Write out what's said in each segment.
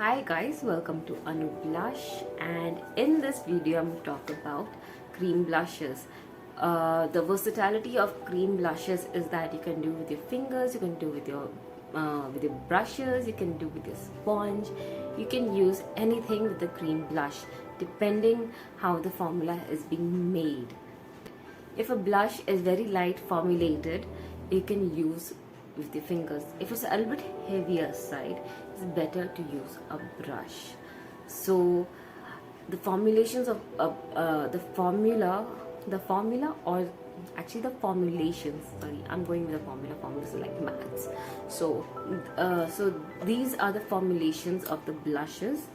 Hi guys, welcome to Anu Blush, and in this video I'm going to talk about cream blushes. The versatility of cream blushes is that you can do with your fingers, you can do with your brushes, you can do with your sponge. You can use anything with the cream blush depending how the formula is being made. If a blush is very light formulated, you can use with your fingers. If it's a little bit heavier side, it's better to use a brush. So the formulations of the formulations, sorry, I'm going with the formulas are like maths. So these are the formulations of the blushes,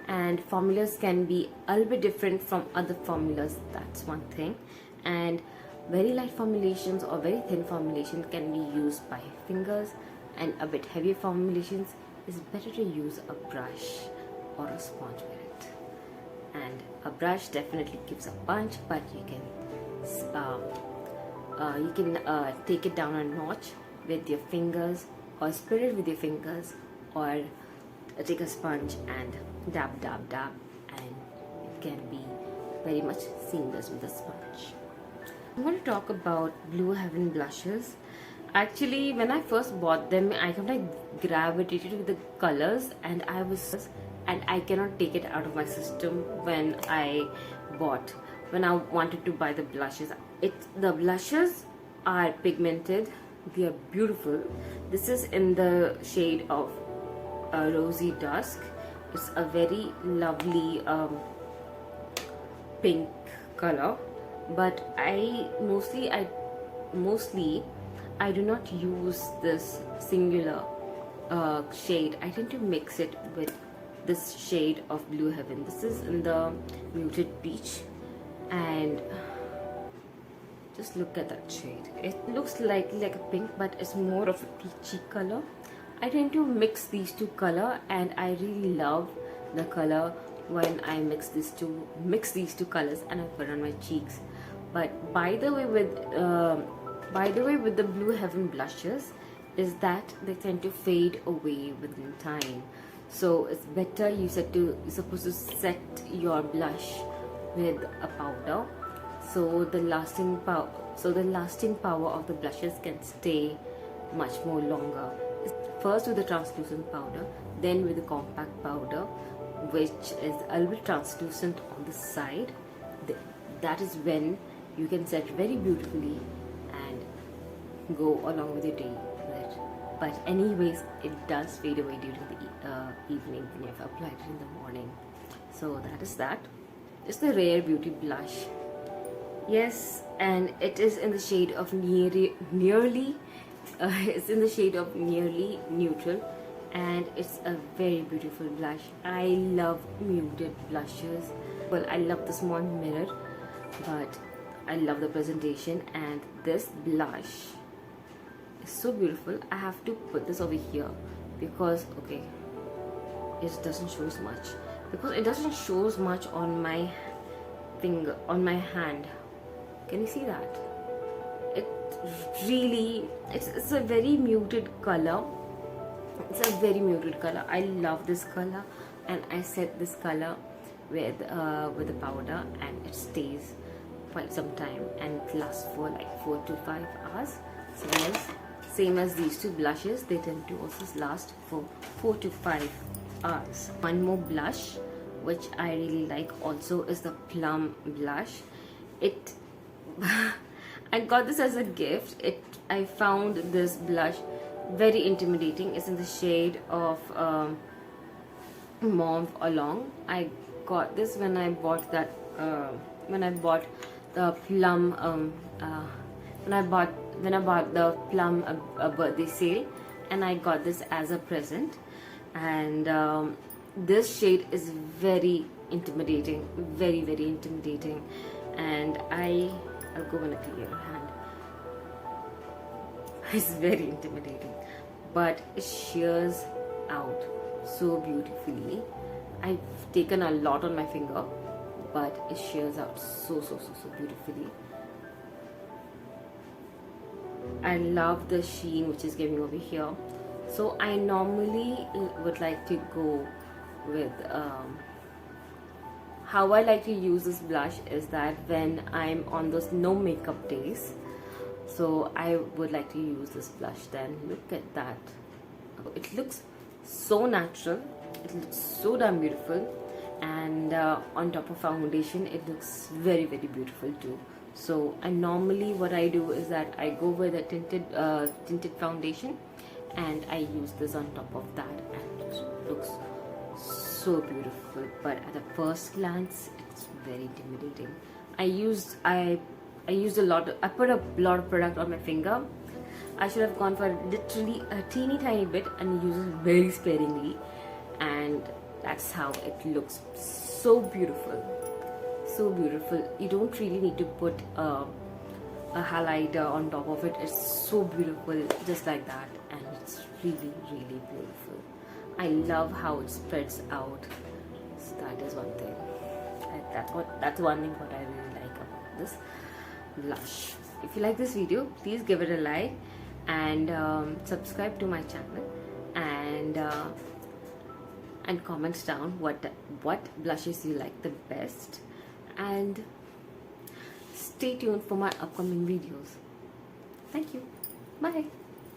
and formulas can be a little bit different from other formulas. That's one thing. And very light formulations or very thin formulation can be used by fingers, and a bit heavier formulations is better to use a brush or a sponge with it. And a brush definitely gives a punch, but you can take it down a notch with your fingers, or spread it with your fingers, or take a sponge and dab, and it can be very much seamless with a sponge. I'm going to talk about Blue Heaven blushes. Actually, when I first bought them, I kind of gravitated with the colors, and I cannot take it out of my system when I wanted to buy the blushes. The blushes are pigmented, they are beautiful. This is in the shade of Rosy Dusk. It's a very lovely pink color, but I do not use this singular shade. I tend to mix it with this shade of Blue Heaven. This is in the muted peach, and just look at that shade. It looks like a pink, but it's more of a peachy color. I tend to mix these two color, and I really love the color when I mix these two colors and I put on my cheeks. But by the way with the Blue Heaven blushes is that they tend to fade away within time. So it's better you're supposed to set your blush with a powder, so the lasting power of the blushes can stay much more longer. First with the translucent powder, then with the compact powder, which is a little bit translucent on the side. That is when you can set very beautifully and go along with your day with it. But anyways, it does fade away during the evening when you have applied it in the morning. So that is that. It's the Rare Beauty blush. Yes, and it is in the shade of nearly neutral, and it's a very beautiful blush. I love muted blushes. Well, I love the small mirror, but I love the presentation, and this blush is so beautiful. I have to put this over here because it doesn't show as much, because it doesn't show as much on my finger, on my hand. Can you see that? It's a very muted color. It's a very muted color. I love this color, and I set this color with the powder, and it stays quite some time, and it lasts for like 4 to 5 hours. Same as these two blushes, they tend to also last for 4 to 5 hours. One more blush which I really like also is the Plum blush. I got this as a gift. I found this blush very intimidating. It's in the shade of Morph Along. I got this when I bought the Plum when I bought the Plum birthday sale, and I got this as a present. And this shade is very intimidating, very intimidating, and I'll go in a clear hand. It's very intimidating, but it shears out so beautifully. I've taken a lot on my finger, but it shears out so beautifully. I love the sheen which is giving over here. So I normally would like to go with how I like to use this blush is that when I'm on those no makeup days, so I would like to use this blush. Then look at that. It looks so natural, it looks so damn beautiful, and on top of foundation it looks very beautiful too. So normally what I do is that I go with a tinted foundation and I use this on top of that, and it looks so beautiful, but at the first glance it's very intimidating. I used a lot, I put a lot of product on my finger. I should have gone for literally a teeny tiny bit and use it very sparingly, and that's how it looks. So beautiful, so beautiful. You don't really need to put a highlighter on top of it. It's so beautiful just like that, and it's really beautiful. I love how it spreads out. So that is one thing. That's one thing what I really like about this blush. If you like this video, please give it a like and subscribe to my channel, and comments down what blushes you like the best, and stay tuned for my upcoming videos. Thank you. Bye.